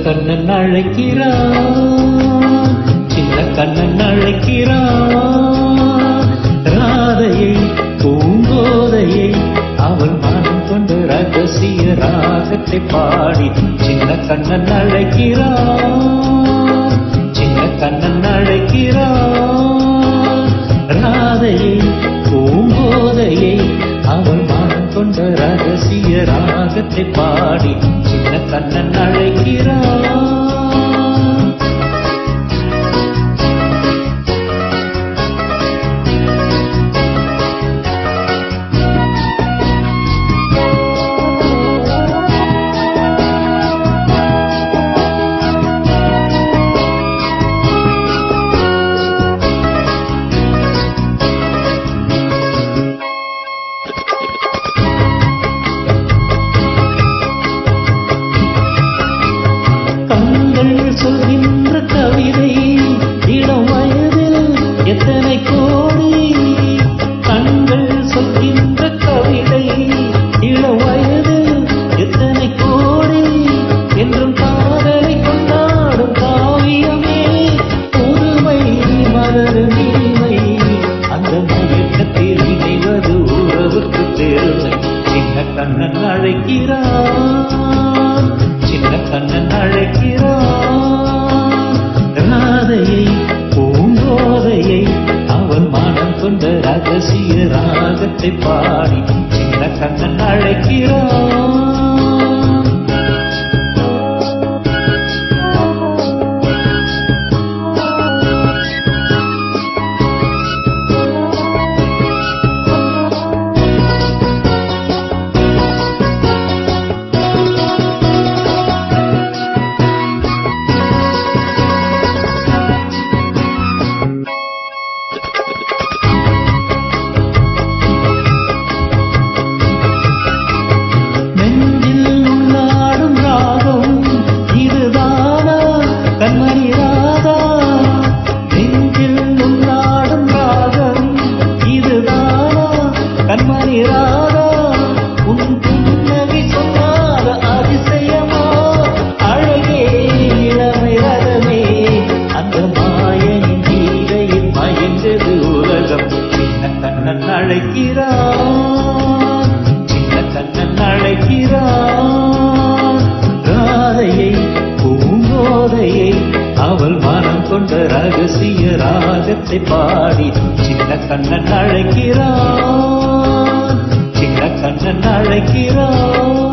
கண்ணன் அழைக்கிறான், சின்ன கண்ணன் அழைக்கிறான். ராதையை பூங்கோதையை அவள் மனம் கொண்டு ரகசிய ராகத்தை பாடி சின்ன கண்ணன் அழைக்கிறான், சின்ன கண்ணன் அழைக்கிறான். ராதையை பூங்கோதையை அவள் மனம் கொண்ட ரகசிய ராகத்தை பாடி சின்ன கண்ணன் அழைக்கிறான். சொல்கின்ற கவிதை இளம் வயதில் எத்தனை கோடி, கண்கள் சொல்கின்ற கவிதை இளம் வயதில் எத்தனை கோடி, என்றும் காதலை கொண்டாடும் காவியமே புதுமை மலர் நீமை. அந்த மயக்கத்தில் இணைவது உறவுக்கு பெருமை. சின்ன கண்ணன் அழைக்கிறான், சின்ன கண்ணன் அழைக்கிறான். ராதையை பூங்கோதையை அவன் மனம் கொண்ட ரகசிய ராகத்தை பாடி சின்ன கண்ணன் அழைக்கிறான். கண்மணி ராதா நெஞ்சில் உன்னாடும் ராகம் இதுதானா, கண்மணி ராதா உன் புன்னகை சொன்னாத அதிசயமா, அழகே இளமை ரதமே அந்த மாயனின் நீரையில் மயந்தது உலகம். சின்ன கண்ணன் அழைக்கிறான், சின்ன கண்ணன் அழைக்கிறான். ராதையை பூங்கோதையை அவள் மனம் கொண்ட ரகசிய ராகத்தை பாடி சின்ன கண்ணன் அழைக்கிறான், சின்ன கண்ணன் அழைக்கிறான்.